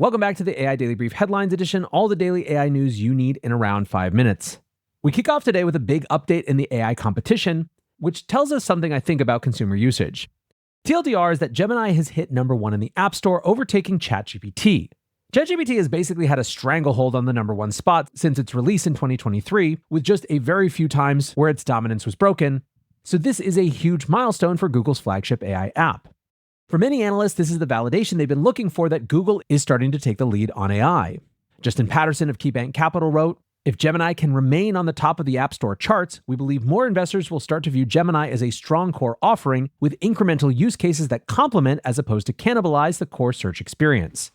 Welcome back to the AI Daily Brief Headlines Edition, all the daily AI news you need in around 5 minutes. We kick off today with a big update in the AI competition, which tells us something I think about consumer usage. TLDR is that Gemini has hit #1 in the App Store, overtaking ChatGPT. ChatGPT has basically had a stranglehold on the #1 spot since its release in 2023, with just a very few times where its dominance was broken. So this is a huge milestone for Google's flagship AI app. For many analysts, this is the validation they've been looking for that Google is starting to take the lead on AI. Justin Patterson of KeyBanc Capital wrote, "If Gemini can remain on the top of the App Store charts, we believe more investors will start to view Gemini as a strong core offering with incremental use cases that complement as opposed to cannibalize the core search experience."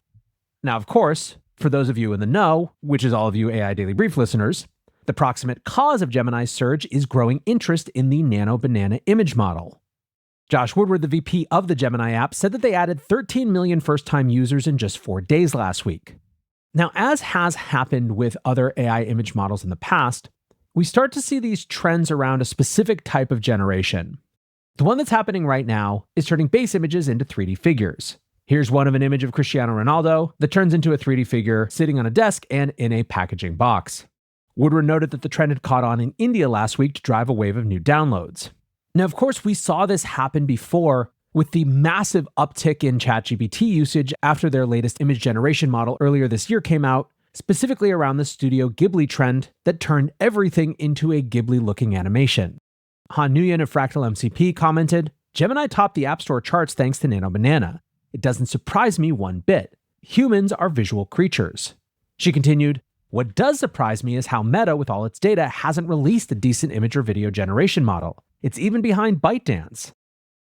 Now, of course, for those of you in the know, which is all of you AI Daily Brief listeners, the proximate cause of Gemini's surge is growing interest in the Nano Banana image model. Josh Woodward, the VP of the Gemini app, said that they added 13 million first-time users in just 4 days last week. Now, as has happened with other AI image models in the past, we start to see these trends around a specific type of generation. The one that's happening right now is turning base images into 3D figures. Here's one of an image of Cristiano Ronaldo that turns into a 3D figure sitting on a desk and in a packaging box. Woodward noted that the trend had caught on in India last week to drive a wave of new downloads. Now, of course, we saw this happen before with the massive uptick in ChatGPT usage after their latest image generation model earlier this year came out, specifically around the Studio Ghibli trend that turned everything into a Ghibli-looking animation. Han Nguyen of Fractal MCP commented, "Gemini topped the App Store charts thanks to Nano Banana. It doesn't surprise me one bit. Humans are visual creatures." She continued, "What does surprise me is how Meta, with all its data, hasn't released a decent image or video generation model. It's even behind ByteDance."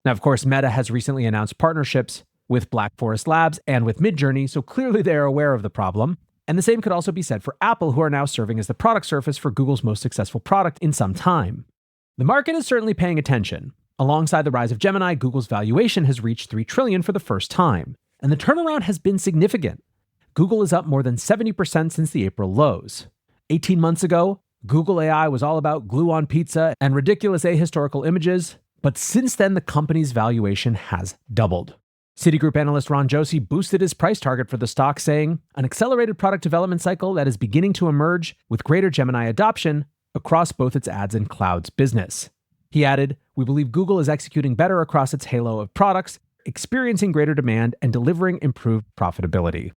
Now, of course, Meta has recently announced partnerships with Black Forest Labs and with Midjourney, so clearly they are aware of the problem. And the same could also be said for Apple, who are now serving as the product surface for Google's most successful product in some time. The market is certainly paying attention. Alongside the rise of Gemini, Google's valuation has reached $3 trillion for the first time, and the turnaround has been significant. Google is up more than 70% since the April lows. 18 months ago, Google AI was all about glue on pizza and ridiculous ahistorical images, but since then the company's valuation has doubled. Citigroup analyst Ron Josie boosted his price target for the stock, saying, "An accelerated product development cycle that is beginning to emerge with greater Gemini adoption across both its ads and clouds business." He added, "We believe Google is executing better across its halo of products, experiencing greater demand, and delivering improved profitability."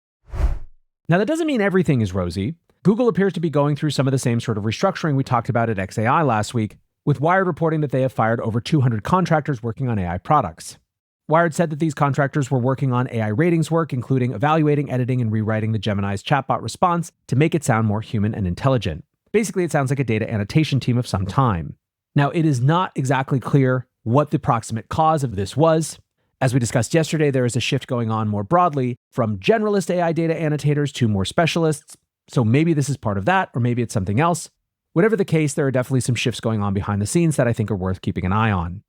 Now, that doesn't mean everything is rosy. Google appears to be going through some of the same sort of restructuring we talked about at XAI last week, with Wired reporting that they have fired over 200 contractors working on AI products. Wired said that these contractors were working on AI ratings work, including evaluating, editing, and rewriting the Gemini's chatbot response to make it sound more human and intelligent. Basically, it sounds like a data annotation team of some time. Now, it is not exactly clear what the proximate cause of this was. As we discussed yesterday, there is a shift going on more broadly from generalist AI data annotators to more specialists. So maybe this is part of that, or maybe it's something else. Whatever the case, there are definitely some shifts going on behind the scenes that I think are worth keeping an eye on.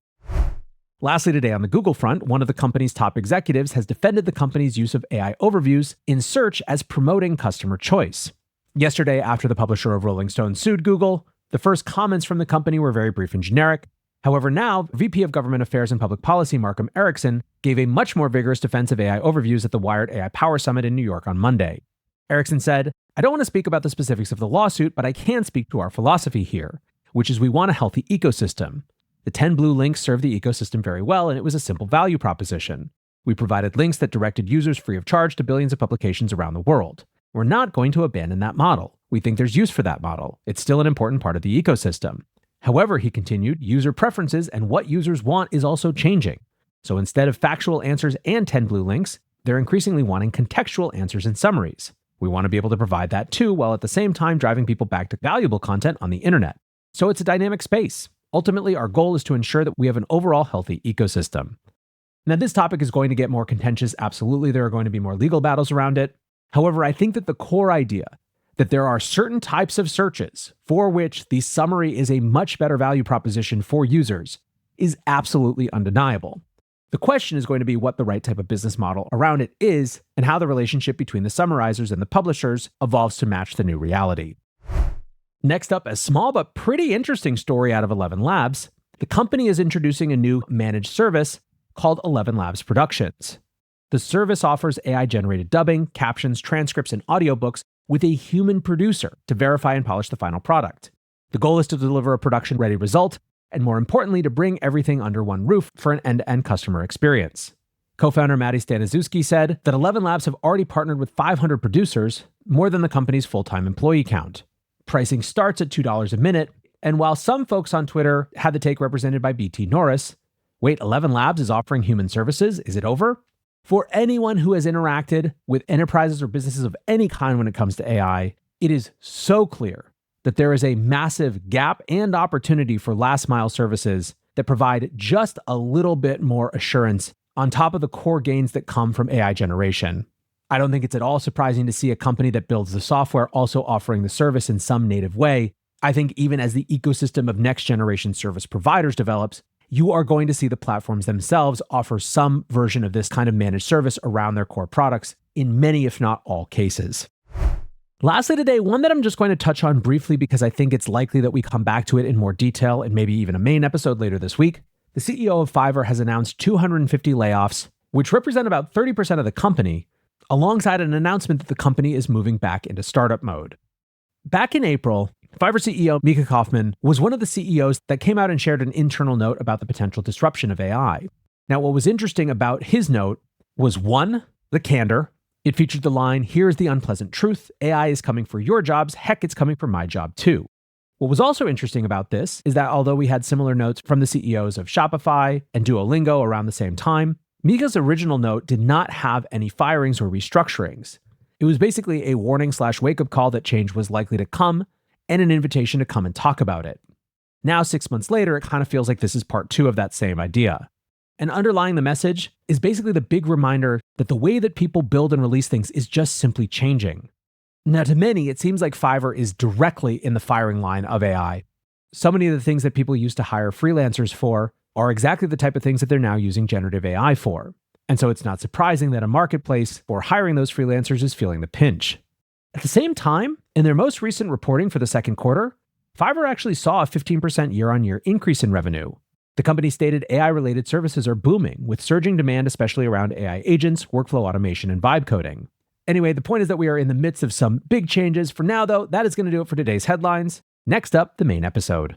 Lastly today on the Google front, one of the company's top executives has defended the company's use of AI overviews in search as promoting customer choice. Yesterday, after the publisher of Rolling Stone sued Google, the first comments from the company were very brief and generic. However, now, VP of Government Affairs and Public Policy Markham Erickson gave a much more vigorous defense of AI overviews at the Wired AI Power Summit in New York on Monday. Erickson said, "I don't want to speak about the specifics of the lawsuit, but I can speak to our philosophy here, which is we want a healthy ecosystem. The 10 blue links serve the ecosystem very well, and it was a simple value proposition. We provided links that directed users free of charge to billions of publications around the world. We're not going to abandon that model. We think there's use for that model. It's still an important part of the ecosystem. However," he continued, "user preferences and what users want is also changing. So instead of factual answers and 10 blue links, they're increasingly wanting contextual answers and summaries. We want to be able to provide that too, while at the same time driving people back to valuable content on the internet. So it's a dynamic space. Ultimately, our goal is to ensure that we have an overall healthy ecosystem." Now, this topic is going to get more contentious. Absolutely, there are going to be more legal battles around it. However, I think that the core idea that there are certain types of searches for which the summary is a much better value proposition for users is absolutely undeniable. The question is going to be what the right type of business model around it is and how the relationship between the summarizers and the publishers evolves to match the new reality. Next up, a small but pretty interesting story out of 11 Labs. The company is introducing a new managed service called 11 Labs Productions. The service offers AI-generated dubbing, captions, transcripts, and audiobooks with a human producer to verify and polish the final product. The goal is to deliver a production-ready result, and more importantly, to bring everything under one roof for an end-to-end customer experience. Co-founder Maddie Staniszewski said that 11 Labs have already partnered with 500 producers, more than the company's full-time employee count. Pricing starts at $2 a minute, and while some folks on Twitter had the take represented by BT Norris, wait, 11 Labs is offering human services? Is it over? For anyone who has interacted with enterprises or businesses of any kind when it comes to AI, it is so clear that there is a massive gap and opportunity for last mile services that provide just a little bit more assurance on top of the core gains that come from AI generation. I don't think it's at all surprising to see a company that builds the software also offering the service in some native way. I think even as the ecosystem of next generation service providers develops, you are going to see the platforms themselves offer some version of this kind of managed service around their core products in many, if not all cases. Lastly today, one that I'm just going to touch on briefly because I think it's likely that we come back to it in more detail and maybe even a main episode later this week. The CEO of Fiverr has announced 250 layoffs, which represent about 30% of the company, alongside an announcement that the company is moving back into startup mode. Back in April, Fiverr CEO Mika Kaufman was one of the CEOs that came out and shared an internal note about the potential disruption of AI. Now, what was interesting about his note was one, the candor. It featured the line, "Here's the unpleasant truth. AI is coming for your jobs. Heck, it's coming for my job too." What was also interesting about this is that although we had similar notes from the CEOs of Shopify and Duolingo around the same time, Mika's original note did not have any firings or restructurings. It was basically a warning/wake-up call that change was likely to come and an invitation to come and talk about it. Now, 6 months later, it kind of feels like this is part 2 of that same idea. And underlying the message is basically the big reminder that the way that people build and release things is just simply changing. Now, to many, it seems like Fiverr is directly in the firing line of AI. So many of the things that people used to hire freelancers for are exactly the type of things that they're now using generative AI for. And so it's not surprising that a marketplace for hiring those freelancers is feeling the pinch. At the same time, in their most recent reporting for the second quarter, Fiverr actually saw a 15% year-on-year increase in revenue. The company stated AI-related services are booming, with surging demand especially around AI agents, workflow automation, and vibe coding. Anyway, the point is that we are in the midst of some big changes. For now, though, that is going to do it for today's headlines. Next up, the main episode.